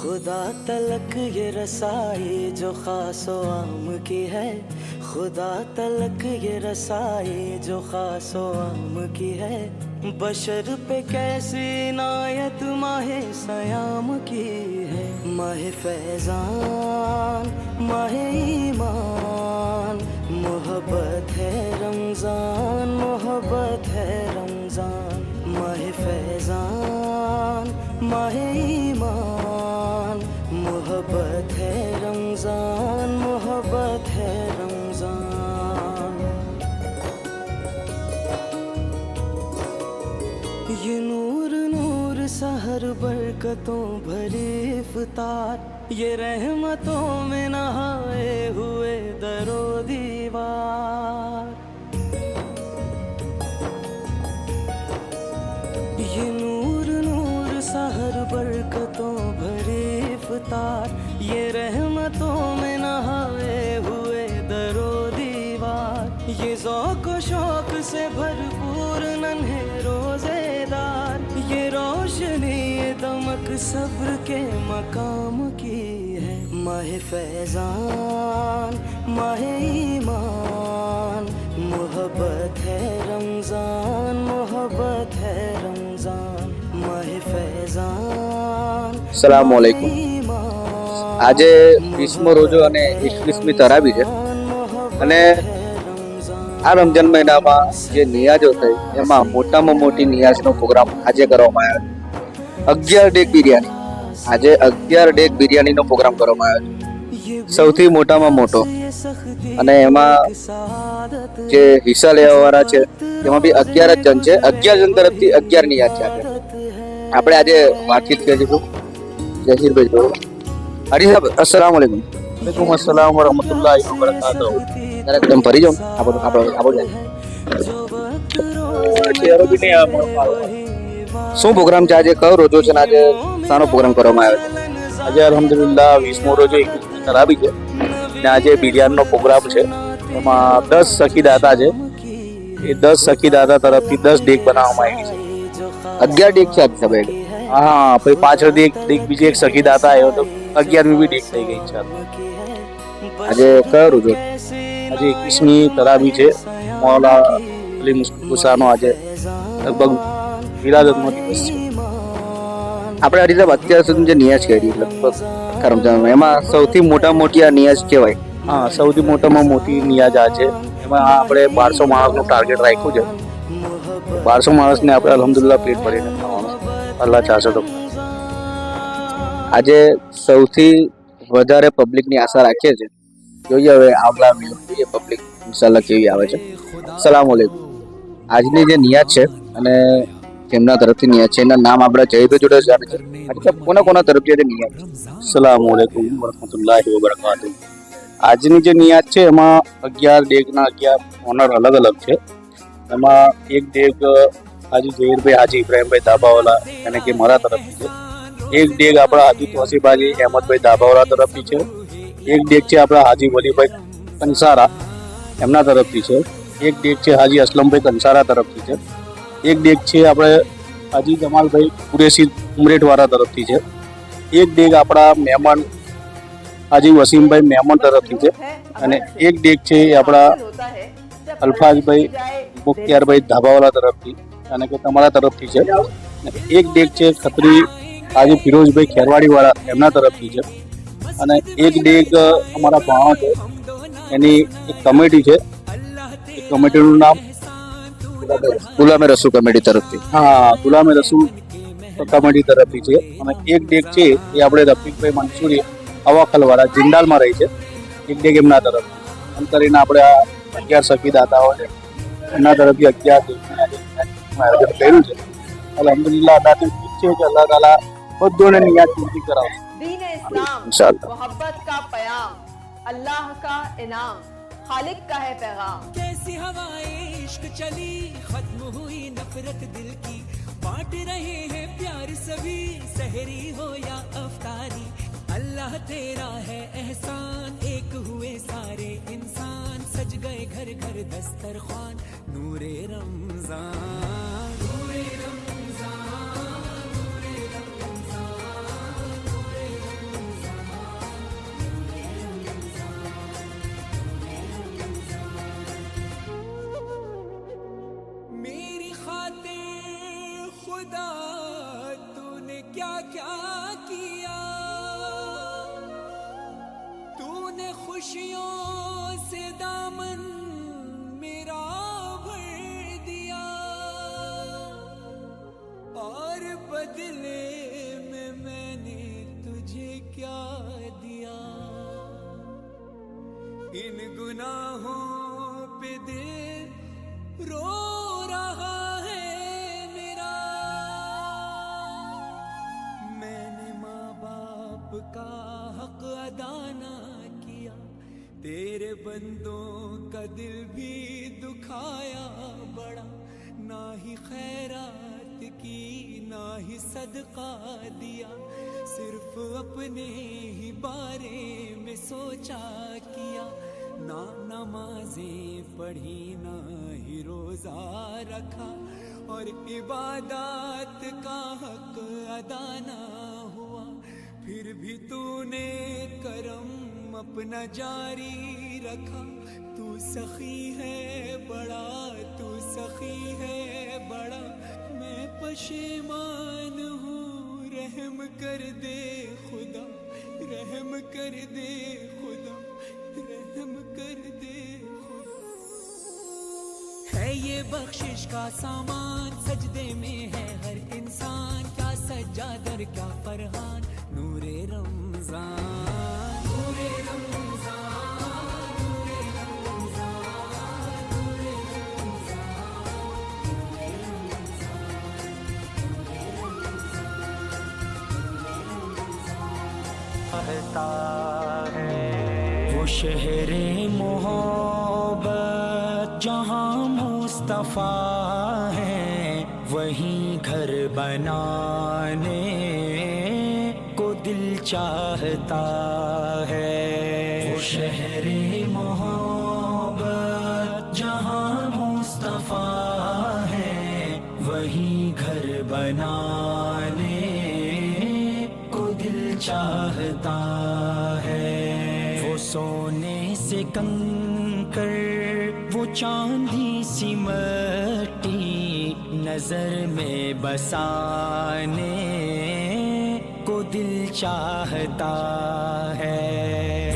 खुदा तलक ये रसाई जो खासो आम की है, खुदा तलक ये रसाई जो खासो आम की है, बशर पे कैसी नायत माहे सयाम की है। माहे फैजान माहे ईमान, मोहब्बत है रमजान, मोहब्बत है रमजान। माहे फैजान माहे ईमान, मोहब्बत है रमजान, मोहब्बत है रमजान। ये नूर नूर सहर बरकतों भरी इफ्तार, ये रहमतों में नहाए हुए दरो दीवार। ये नूर नूर सहर बरकतों भरी इफ्तार, ये रहमतों में नहाए हुए दरो दीवार। ये ज़ौक़ व शौक़ से भरपूर नन्हे रोज़ेदार, ये रोशनी ये दमक सब्र के मकाम की है। माहे फैज़ान माहे ईमान, मोहब्बत है रमज़ान, मोहब्बत है रमज़ान। माहे फैज़ान સલામુઅલૈકુમ। આજે 20મો રોજો અને 21મી તરાવી છે અને આ રમજાન મહિનામાં જે નિયાજો થઈ એમાં મોટામાં મોટી નિયાજનો પ્રોગ્રામ આજે કરવામાં આવ્યો છે। 11 ડેક બિરયાની, આજે 11 ડેક બિરયાનીનો પ્રોગ્રામ કરવામાં આવ્યો છે, સૌથી મોટામાં મોટો। અને એમાં જે હિસ્સા લેવાવાળા છે એમાં બી 11 જ જણ છે। 11 જણ તરફથી 11 નિયાજ છે। આપણે આજે વાતચીત કરીશું। જહીરભાઈ જોડે। હરી સાહેબ, અસલામ વાલેકુમ। वालेकुम अस्सलाम वरहमतुल्लाहि वबरकातुहू। जरा एकदम भरी जाओ। આપણે ચહેરો બી નહીં આવે। શું પ્રોગ્રામ છે આજે? કયો રોજો છે ને આજે શાનો પ્રોગ્રામ કરવામાં આવ્યો છે? આજે અલ્હમ્દુલિલ્લાહ 20મો રોજો 21મી તરાવી છે ને આજે બિરયાનીનો પ્રોગ્રામ છે। એમાં 10 સખીદાતા છે, એ 10 સખીદાતા તરફથી 10 ડેક બનાવવામાં આવી છે। 11 ડેક છે આજે સભાઈ? હા, પછી પાછળ ડેક બીજી એક સખીદાતા આવ્યો તો 11મી બી ડેક થઈ ગઈ છે। આજે કયો રોજો? આજે 21મી તરાવી છે। મૌલા અલી મુસ્તફાનો આજે લગભગ વિલાદતનો દિવસ છે। આપણે હરી સાહેબ અત્યાર સુધી જે નિયાજ કરી લગભગ રમજાનમાં, એમાં સૌથી મોટી આ નિયાજ કહેવાય? હા, સૌથી મોટામાં મોટી નિયાજ આ છે। એમાં આપણે 1200 માણસનું ટાર્ગેટ રાખ્યું છે। 1200 માણસને આપણે અલ્હમ્દુલિલ્લાહ પેટ ભરીને ખાવાનું, અલ્લાહ ચાહશે તો। આજે સૌથી વધારે પબ્લિકની આશા રાખીએ છીએ, જોઈએ હવે આગલા જોઈએ પબ્લિક ઇન્શાલ્લાહ કેવી આવે છે। સલામ વાલેકુમ। આજની જે નિયાજ છે અને તેમના તરફથી નિયાજ છે, એના નામ આપણા જયભાઈ જોડે જાણે છે। આજે કોના તરફથી આજે નિયાજ છે? અસ્સલામુ અલૈકુમ વરહમતુલ્લાહિ વબરકાતુહુ। આજની જે નિયાજ છે એમાં 11 ડેકના 11 ઓનર અલગ અલગ છે। એમાં એક ડેક હાજી ઝહીરભાઈ હાજી ઇબ્રાહીમભાઈ ધાબાવાલા એને કે મારા તરફથી છે। એક ડેક આપણા હાજી તોસીફ હાજી અહેમદભાઈ ધાબાવાલા તરફથી છે। એક ડેક છે આપણા હાજી વલીભાઈ કંસારા એમના તરફથી છે। એક ડેક છે હાજી અસલમભાઈ કંસારા તરફથી છે। એક ડેક છે આપણે હાજી જમાલભાઈ કુરેશી ઉમરેઠવાળા તરફથી છે। એક ડેક આપણા મહેમાન હાજી વસીમભાઈ મહેમાન તરફથી છે। અને એક ડેક છે એ આપણા અલ્ફાઝભાઈ મુખ્તિયારભાઈ ધાબાવાલા તરફથી અને કે તમારા તરફથી છે। એક ડેક છે ખત્રી હાજી ફિરોઝભાઈ ખેરવાડીવાળા એમના તરફથી છે। અને એક ડેક અમારા ભાણો છે, એની એક કમિટી છે, એ કમિટીનું નામ ગુલામે રસૂલ કમિટી તરફથી। હા, ગુલામે રસૂલ કમિટી તરફથી છે। અને એક ડેક છે એ આપણે રફીકભાઈ મંસૂરી અવાખલવાળા જિંદાલમાં રહી છે, એક ડેક એમના તરફથી એમ કરીને આપણે આ 11 સખીદાતાઓ છે એમના તરફથી 11 ડેકનું આયોજન કર્યું છે। અલ્હમ્દુલિલ્લાહ અલ્લાહની છે કે અલ્લાહ તાલા બધોને નિયાજ પૂરી કરાવશે इंशाअल्लाह। मोहब्बत का पयाम, अल्लाह का इनाम, खालिक का है पैगाम। कैसी हवाएं इश्क चली, खत्म हुई नफरत दिल की, बांट रहे हैं प्यार सभी, सहरी हो या अफ्तारी। अल्लाह तेरा है एहसान, एक हुए सारे इंसान, सज गए घर घर दस्तरखान, नूरे रमजान, नूरे रमजान, नूरे रमजान, नूरे रमजान। क्या किया, तूने खुशियों से दामन मेरा भर दिया, और बदले में मैंने तुझे क्या दिया। इन गुनाहों पे दिल रो रहा है मेरा, मैंने माँ बाप का हक अदा ना किया, तेरे बंदों का दिल भी दुखाया बड़ा, ना ही खैरात की ना ही सदका दिया, सिर्फ अपने ही बारे में सोचा किया, ना नमाजें पढ़ी ना ही रोजा रखा, और इबादत का हक अदा ना हुआ, फिर भी तूने करम अपना जारी रखा। तू सखी है बड़ा, तू सखी है बड़ा, मैं पशेमान हूँ, रहम कर दे खुदा, रहम कर दे खुदा, रहम कर दे खुदा। है ये बख्शिश का सामान, सजदे में है हर इंसान, क्या सज्जादर क्या फरहान, नूरे रमजान, नूरे रमजान, नूरे रमजान, नूरे रमजान, वो शहरे मोहब्बत जहाँ मुस्तफा है, वहीं घर बनाने को दिल चाहता है। वो शहरे मोहब्बत जहाँ मुस्तफा है, वहीं घर बनाने को दिल चाहता है। वो सोने से कंकर, वो चांदी सी मट्टी, नजर में बसाने को दिल चाहता है।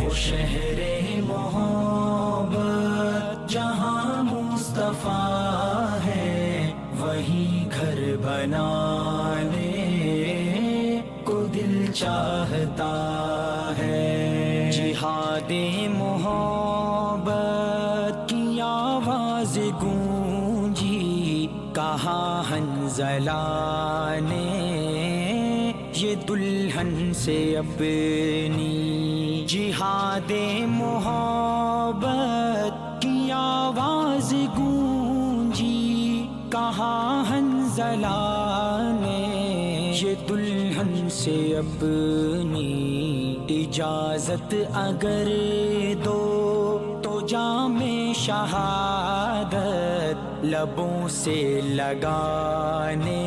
वो शहरे मोहब्बत जहाँ मुस्तफा है, वहीं घर बनाने को दिल चाहता है। जिहादे मोहब्बत की आवाज गूंजी, कहा हंज़ला ने ये दुल्हन से अपनी। जिहादे मोहब्बत की आवाज गूंजी, कहा हंज़ला ने ये दुल्हन से अपनी। इजाजत अगर दो तो जामे शहादत लबों से लगाने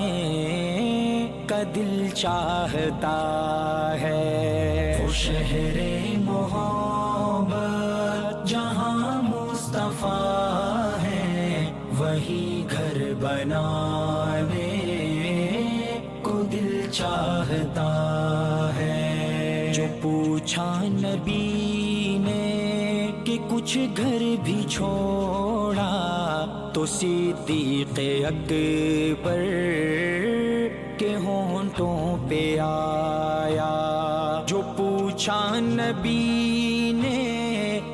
का दिल चाहता है। वो शहरे मोहब्बत जहाँ मुस्तफा है, वही घर बनाने को दिल चाहता है। जो पूछा नबी ने कि कुछ घर भी छोड़ा, तो सिद्दीक़ अकबर के होंठों पे आया। जो पूछा नबी ने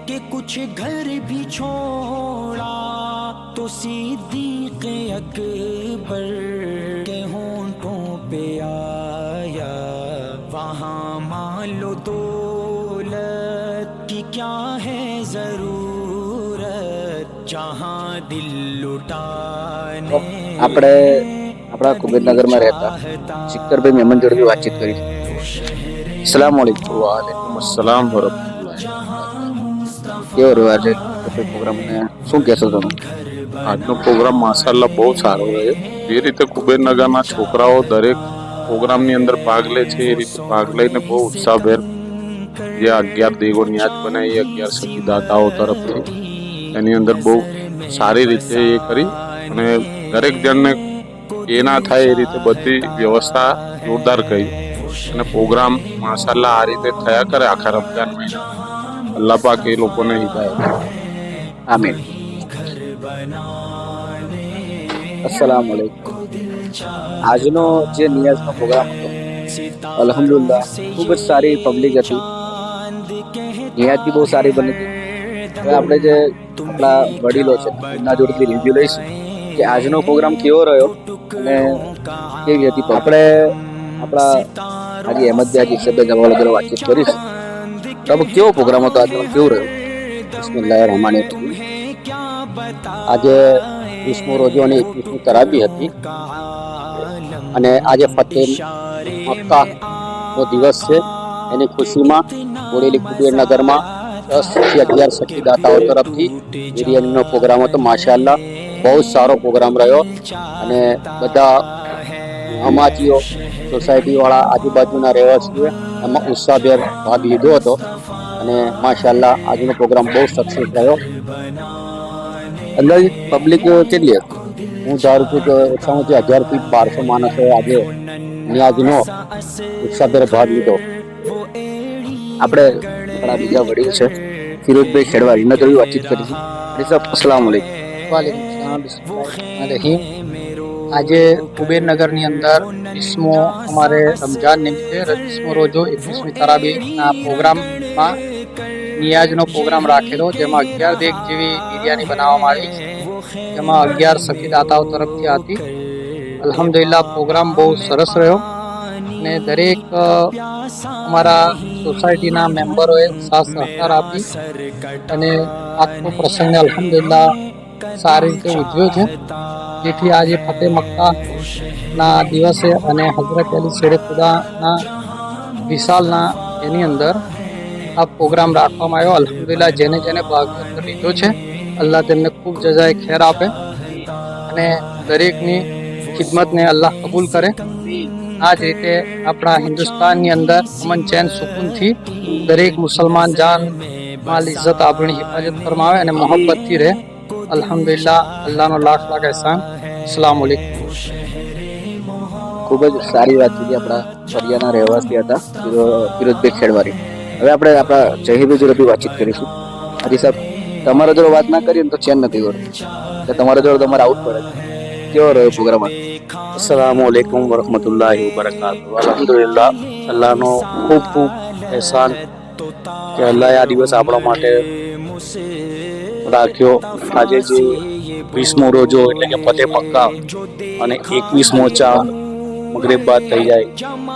कि कुछ घर भी छोड़ा, तो सिद्दीक़ अकबर के होंठों पे आया। वहाँ मान लो दौलत की क्या है जरूरत, जहाँ दिल लुटाने આપણે આપણા કુબેરનગરમાં રહેતા સિકંદરભાઈ મેમન જોડે બી વાતચીત કરી. અસલામ વાલેકુમ. વાલેકુમ અસલામ વરહમતુલ્લાહ. કેવો રહ્યો આજે પ્રોગ્રામ ને શું કહેશો તમે? આજનો પ્રોગ્રામ માશાલ્લાહ બહુ સારો રહ્યો. જે રીતે કુબેરનગરના છોકરાઓ દરેક પ્રોગ્રામની અંદર ભાગ લે છે, એ રીતે ભાગ લઈને બહુ ઉત્સાહભેર જે 11 દેગો ન્યાજ બનાવી 11 સખીદાતાઓ તરફથી, એની અંદર બહુ સારી રીતે એ કરી અને દરેક જણને એ ના થાય એ રીતે બધી વ્યવસ્થા જોરદાર કરી. અને પ્રોગ્રામ માશાલ્લાહ આ રીતે થયા કરે આખા રમજાન મહિના. અલ્લાહ પાક એ લોકોને હિદાયત આપે. આમીન. અસલામ વાલેકુમ. આજનો જે નિયાઝનો પ્રોગ્રામ હતો અલ્હમ્દુલિલ્લાહ ખૂબ જ સારી પબ્લિક હતી. નિયાઝ બી બહુ સારી બની હતી. હવે આપણે જે આપણા વડીલો છે એમના જોડેથી રિવ્યુ લઈશું કે આજનો પ્રોગ્રામ કેવો રહ્યો અને કેવી હતી. આપણે આપણા હાજી અહેમદભાઈ ઈસબભાઈ જવાલ જોડે વાતચીત કરીશું. તો કેવો પ્રોગ્રામ હતો આજનો, કેવું રહ્યું? બિસ્મિલ્લાહિર રહેમાનિર રહીમ. આજે 20મો રોજો અને 21મી તરાબી હતી અને આજે ફતેહ મક્કા નો દિવસ છે. એની ખુશીમાં બોડેલી કુબેરનગરમાં 10 થી 11 સખીદાતાઓ તરફથી બિરયાનીનો પ્રોગ્રામ હતો. માશાઅલ્લાહ બહુ સારો પ્રોગ્રામ રહ્યો અને બધા અમાતીઓ સોસાયટી વાળા આજુબાજુના રહેવાસીઓ એમાં ઉત્સાહભેર ભાગ લીધો હતો અને માશાઅલ્લાહ આજનો પ્રોગ્રામ બહુ સક્સેસ રહ્યો. અંદાજિત પબ્લિક કેટલી હતી? હું ધારું છું કે ઓછામાં ઓછી 1000 થી 1200 માણસોએ આજે નિયાઝનો ઉત્સાહભેર ભાગ લીધો. આપણે આપણા બીજા વડીલ છે ફિરોઝભાઈ ખેડવારી એમના જોડે વાતચીત કરીશું. સાહેબ અસલામ વાલેકુમ. વાલેકુમ સલામ. બિસ્મિલ્લાહિર્રહમાનિર્રહીમ. આજે કુબેરનગરની અંદર 20મો અમારે રમજાન નિમિત્તે 20મો રોજો 21મી તરાબીના પ્રોગ્રામમાં નિયાઝનો પ્રોગ્રામ રાખેલો, જેમાં 11 દેગ જેવી બિરયાની બનાવવામાં આવી, જેમાં 11 સખીદાતાઓ તરફથી હતી. અલ્હમ્દુલિલ્લાહ પ્રોગ્રામ બહુ સરસ રહ્યો અને દરેક અમારા સોસાયટીના મેમ્બરોએ સાથ સહકાર આપી અને આખો પ્રસંગને અલ્હમ્દુલિલ્લાહ સારી રીતે ઉજવ્યો છે. જેથી આજે ફતેહ મક્કાના દિવસે અને હઝરત અલી શેરે ખુદાના વિશાલના એની અંદર આ પ્રોગ્રામ રાખવામાં આવ્યો. અલ્હમ્દુલિલ્લાહ જેને જેને ભાગ લીધો છે અલ્લાહ તેમને ખૂબ જઝાએ ખેર આપે અને દરેકની ખિદમતને અલ્લાહ કબૂલ કરે. આ જ રીતે આપણા હિન્દુસ્તાનની અંદર અમન ચેન સુકૂનથી દરેક મુસલમાન જાન માલ ઇજ્જત આબરૂની હિફાજત ફરમાવે અને મોહબ્બતથી રહે. અલ્હમ્દુલિલ્લાહ અલ્લાહનો લાખ લાખ અહેસાન. અસ્સલામુ અલૈકુમ. ખૂબ જ સારી વાત કીધી. આપણા ફરિયાના રહેવાસી હતા ફિરોઝભાઈ ખેડવારી. હવે આપણે આપણા જહીરભાઈ જોડે બી વાતચીત કરીશું. હાજી સાહેબ, તમારા જોડે વાત ના કરીએ ને તો ચેન નથી હોતું, એટલે તમારા જોડે તમારે આવું જ પડે. કેવો રહ્યો પ્રોગ્રામ? અસ્સલામુ અલૈકુમ વરહમતુલ્લાહિ વબરકાતુહુ. અલ્હમ્દુલિલ્લાહ અલ્લાહનો ખૂબ ખૂબ અહેસાન કે અલ્લાહે આ દિવસ આપણા માટે રાખ્યો. આજે જે 20મો રોજો એટલે કે ફતેહ મક્કા અને 21મો ચાંદ મગરિબ બાદ થઈ જાય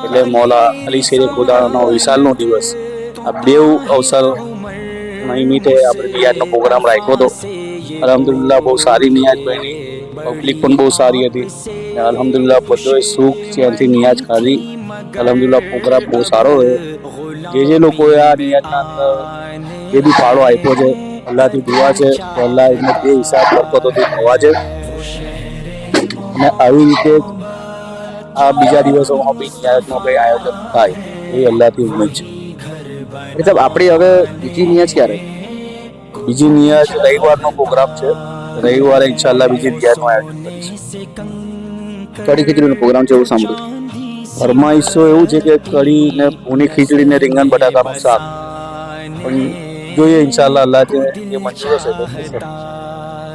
એટલે મૌલા અલી શેરે ખુદાનો વિશાલનો દિવસ. આ બેઉ અવસર નિમિત્તે આપણે નિયાઝનો પ્રોગ્રામ રાખ્યો હતો. અલ્હમ્દુલિલ્લાહ બહુ સારી નિયાઝ બની, પબ્લિક પણ બહુ સારી હતી. અલ્હમ્દુલિલ્લાહ બધોએ સુખ ચેનથી નિયાઝ ખાધી. અલ્હમ્દુલિલ્લાહ પ્રોગ્રામ બહુ સારો રહ્યો. જે લોકોએ આ નિયાઝના અંદર જે બી ફાળો આપ્યો છે, અલ્લાહથી દુઆ છે કે અલ્લાહ એમને બે હિસાબ બરકતોથી નવાજે અને આવી રીતે આ બીજા દિવસોમાં બી નિયાઝનો કંઈ આયોજન થાય એવી અલ્લાહથી ઉમ્મીદ છે. સાહેબ આપણી હવે બીજી નિયાઝ ક્યારે? બીજી નિયાઝ રવિવારનો પ્રોગ્રામ છે. રવિવારે ઇન્શાલ્લાહ બીજી નિયાઝનું આયોજન કરીશું. કઢી ખીચડીનો પ્રોગ્રામ છે એવું સાંભળ્યું. ફરમાઈશો એવું છે કે કઢી ને ભૂની ખીચડી ને રીંગણ બટાકાનું શાક, પણ જોઈએ ઇન્શાલ્લાહ અલ્લાહ જે મંજૂર હશે તો થશે.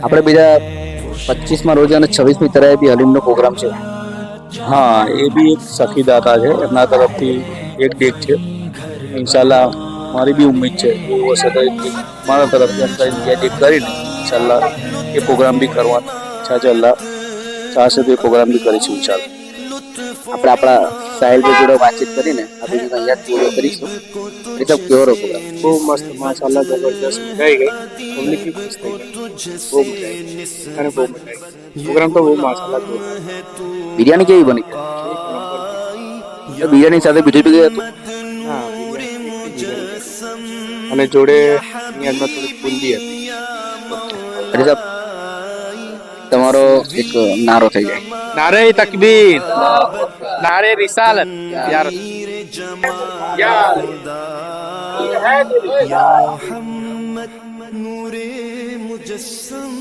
આપણે બીજા 25મા રોજા અને 26મી તરાબી હલીમનો પ્રોગ્રામ છે. હા, એ બી એક સખીદાતા છે, એમના તરફથી એક ડેક છે. ઇન્શાલ્લાહ મારી બી ઉમ્મીદ છે એવું હશે તો મારા તરફથી એમ કરીને બે ડેક કરીને ઇન્શાલ્લાહ એ પ્રોગ્રામ બી કરવાની ઈચ્છા છે. અલ્લાહ ચાહશે તો એ પ્રોગ્રામ બી કરીશું ઇન્શાલ્લાહ. આપણે આપણા સાહેલભાઈ જોડે વાતચીત કરીને આ બીજી અહીંયા પૂરો કરીશું. એ સબ કેવો રહ્યો પ્રોગ્રામ? બહુ મસ્ત માશાલ્લાહ જબરદસ્ત મજા આવી ગઈ. પબ્લિક બી ખુશ થઈ ગઈ. બહુ મજા આવી અને બહુ મજા આવી. પ્રોગ્રામ તો બહુ માશાલ્લાહ જોરદાર. બિરયાની કેવી બની છે? એક નંબર તો બિરયાની સાથે બીજું બી હતું? હા, બિરયાની બિરયાની હતી અને જોડે નિયાઝમાં થોડી બુંદી હતી. અરે સાહેબ તમારો એક નારો થઈ જાય. નારે તકબીર, નારે રિસાલત, યાર યાર या मोहम्मद नूरे मुजस्सम